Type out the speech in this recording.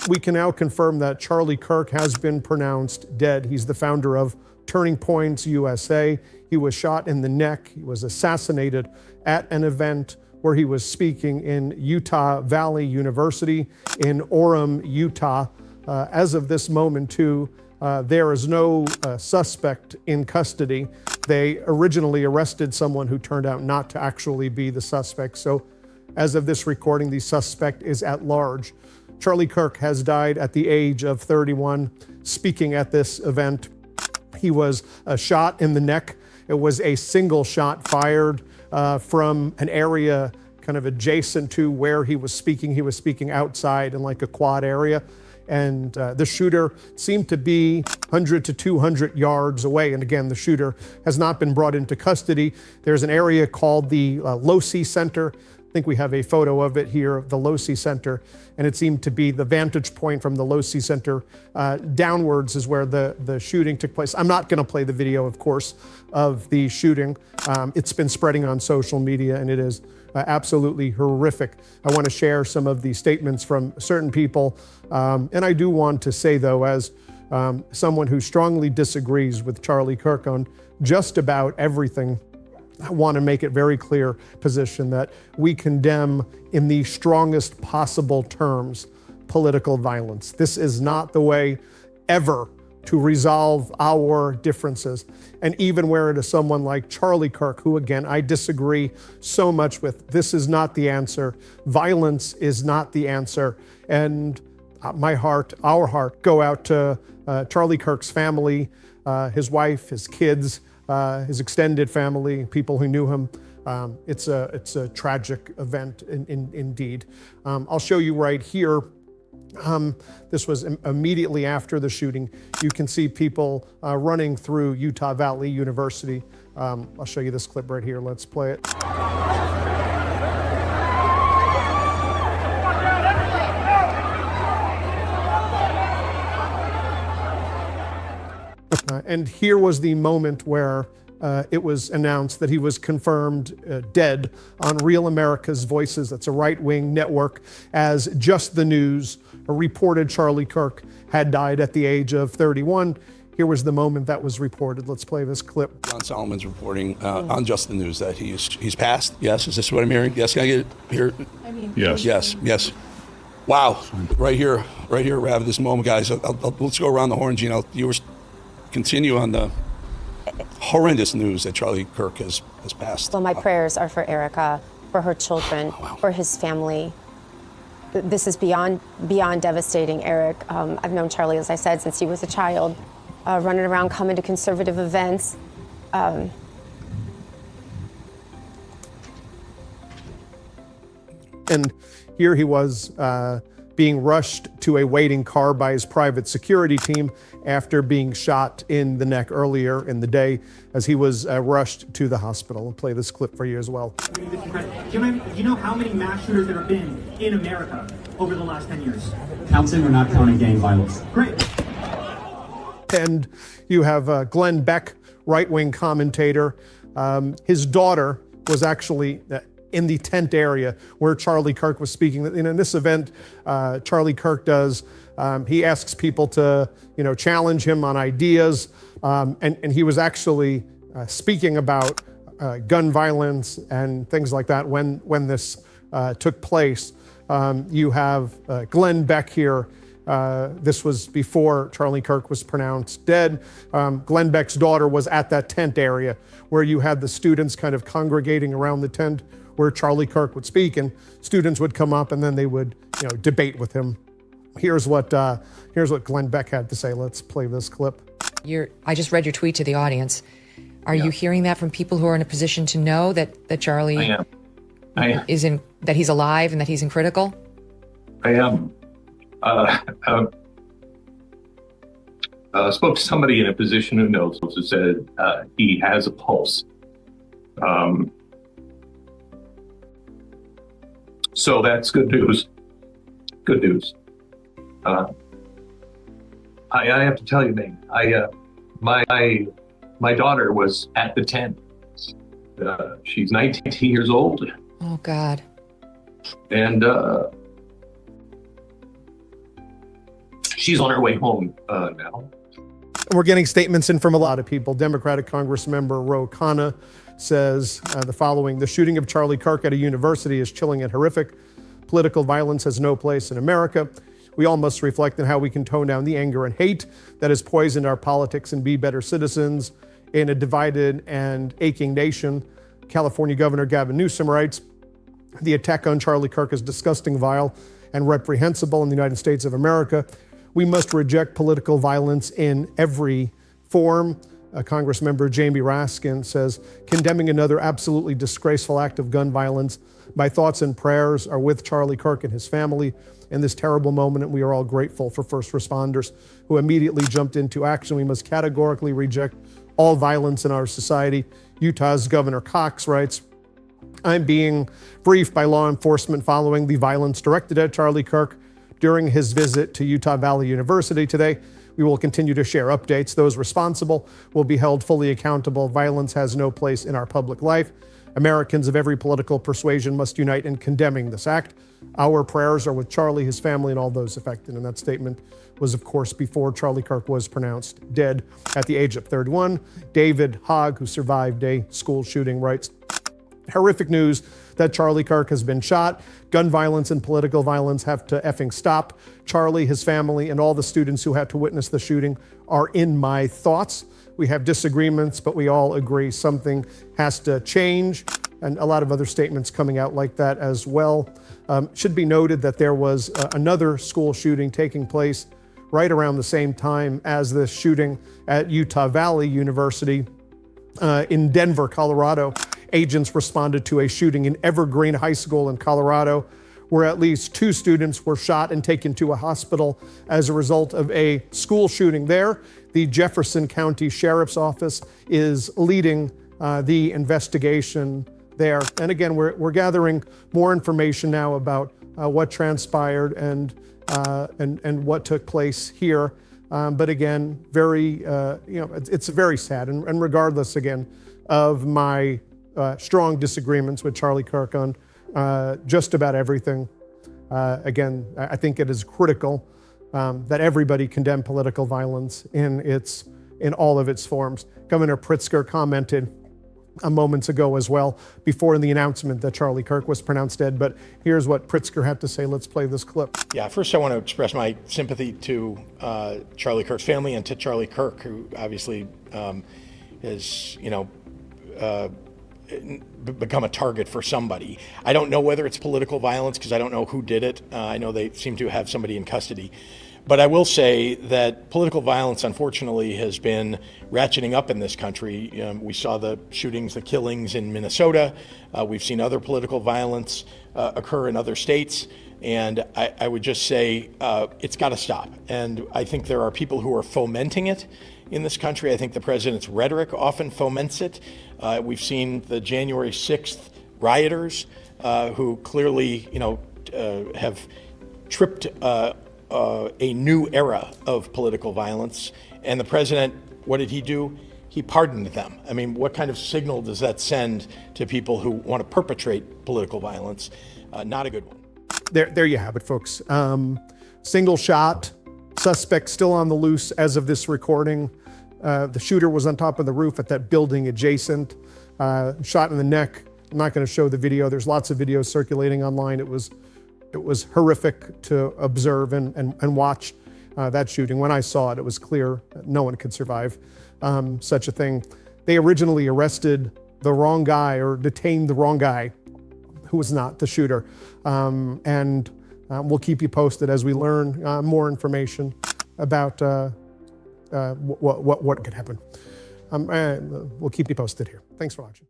We can now confirm that Charlie Kirk has been pronounced dead. He's the founder of Turning Points USA. He was shot in the neck. He was assassinated at an event where he was speaking in Utah Valley University in Orem, Utah. As of this moment, too, there is no suspect in custody. They originally arrested someone who turned out not to actually be the suspect. So as of this recording, the suspect is at large. Charlie Kirk has died at the age of 31, speaking at this event. He was shot in the neck. It was a single shot fired from an area kind of adjacent to where he was speaking. He was speaking outside in like a quad area. And the shooter seemed to be 100 to 200 yards away. And again, the shooter has not been brought into custody. There's an area called the Losi Center. I think we have a photo of it here, the Losi Center. And it seemed to be the vantage point from the Losi Center downwards is where the shooting took place. I'm not going to play the video, of course, of the shooting. It's been spreading on social media, and it is absolutely horrific. I want to share some of the statements from certain people. And I do want to say, though, as someone who strongly disagrees with Charlie Kirk on just about everything, I want to make it very clear position that we condemn in the strongest possible terms political violence. This is not the way ever to resolve our differences. And even where it is someone like Charlie Kirk, who again, I disagree so much with, this is not the answer. Violence is not the answer. And my heart, our heart, go out to Charlie Kirk's family, his wife, his kids, his extended family, people who knew him. It's a tragic event indeed. I'll show you right here. This was immediately after the shooting. You can see people running through Utah Valley University. I'll show you this clip right here. Let's play it. And here was the moment where it was announced that he was confirmed dead on Real America's Voices. That's a right-wing network, as Just the News reported Charlie Kirk had died at the age of 31. Here was the moment that was reported. Let's play this clip. John Solomon's reporting on Just the News that he's passed. Yes, is this what I'm hearing? Yes, can I get it here? I mean, yes. Yes. Wow, right here, Rav, this moment, guys. Let's go around the horn, Gino. You were continue on the horrendous news that Charlie Kirk has passed. Well, my prayers are for Erica, for her children, for his family. This is beyond devastating, Eric. I've known Charlie, as I said, since he was a child, running around, coming to conservative events. And here he was being rushed to a waiting car by his private security team after being shot in the neck earlier in the day as he was rushed to the hospital. I'll play this clip for you as well. Do you know how many mass shooters there have been in America over the last 10 years? Counting or not counting gang violence? Great. And you have Glenn Beck, right-wing commentator. His daughter was actually in the tent area where Charlie Kirk was speaking. In this event, Charlie Kirk does, he asks people to, challenge him on ideas. And he was actually speaking about gun violence and things like that when this took place. You have Glenn Beck here. This was before Charlie Kirk was pronounced dead. Glenn Beck's daughter was at that tent area where you had the students kind of congregating around the tent where Charlie Kirk would speak, and students would come up and then they would, debate with him. Here's what Glenn Beck had to say. Let's play this clip. I just read your tweet to the audience. Are you hearing that from people who are in a position to know that Charlie I am. That he's alive and that he's in critical? I am. Spoke to somebody in a position who knows, who said he has a pulse. So that's good news. Good news. I have to tell you, Nate, my daughter was at the tent. She's 19 years old. Oh, God. And she's on her way home now. We're getting statements in from a lot of people. Democratic Congressmember Ro Khanna says the following: the shooting of Charlie Kirk at a university is chilling and horrific. Political violence has no place in America. We all must reflect on how we can tone down the anger and hate that has poisoned our politics and be better citizens in a divided and aching nation. California Governor Gavin Newsom writes, the attack on Charlie Kirk is disgusting, vile, and reprehensible in the United States of America. We must reject political violence in every form. Congressmember Jamie Raskin says, condemning another absolutely disgraceful act of gun violence. My thoughts and prayers are with Charlie Kirk and his family in this terrible moment, and we are all grateful for first responders who immediately jumped into action. We must categorically reject all violence in our society. Utah's Governor Cox writes, I'm being briefed by law enforcement following the violence directed at Charlie Kirk during his visit to Utah Valley University today. We will continue to share updates. Those responsible will be held fully accountable. Violence has no place in our public life. Americans of every political persuasion must unite in condemning this act. Our prayers are with Charlie, his family, and all those affected. And that statement was, of course, before Charlie Kirk was pronounced dead at the age of 31. David Hogg, who survived a school shooting, writes, horrific news that Charlie Kirk has been shot. Gun violence and political violence have to effing stop. Charlie, his family, and all the students who had to witness the shooting are in my thoughts. We have disagreements, but we all agree something has to change. And a lot of other statements coming out like that as well. Should be noted that there was another school shooting taking place right around the same time as the shooting at Utah Valley University in Denver, Colorado. Agents responded to a shooting in Evergreen High School in Colorado, where at least 2 students were shot and taken to a hospital as a result of a school shooting there. The Jefferson County Sheriff's Office is leading the investigation there. And again, we're gathering more information now about what transpired and what took place here. But again, very, it's very sad. And regardless, again, of my strong disagreements with Charlie Kirk on just about everything, again, I think it is critical that everybody condemn political violence in all of its forms. Governor Pritzker commented moments ago as well, before in the announcement that Charlie Kirk was pronounced dead. But here's what Pritzker had to say. Let's play this clip. Yeah, first I want to express my sympathy to Charlie Kirk's family and to Charlie Kirk, who obviously has, become a target for somebody. I don't know whether it's political violence because I don't know who did it. I know they seem to have somebody in custody. But I will say that political violence, unfortunately, has been ratcheting up in this country. We saw the shootings, the killings in Minnesota. We've seen other political violence occur in other states. And I would just say it's got to stop. And I think there are people who are fomenting it in this country. I think the president's rhetoric often foments it. We've seen the January 6th rioters who clearly, have tripped a new era of political violence. And the president, what did he do? He pardoned them. I mean, what kind of signal does that send to people who want to perpetrate political violence? Not a good one. There you have it, folks. Single shot, suspect still on the loose as of this recording. The shooter was on top of the roof at that building adjacent, shot in the neck. I'm not going to show the video. There's lots of videos circulating online. It was horrific to observe and watch that shooting. When I saw it, it was clear that no one could survive such a thing. They originally arrested the wrong guy or detained the wrong guy who was not the shooter. And we'll keep you posted as we learn more information about what could happen. We'll keep you posted here. Thanks for watching.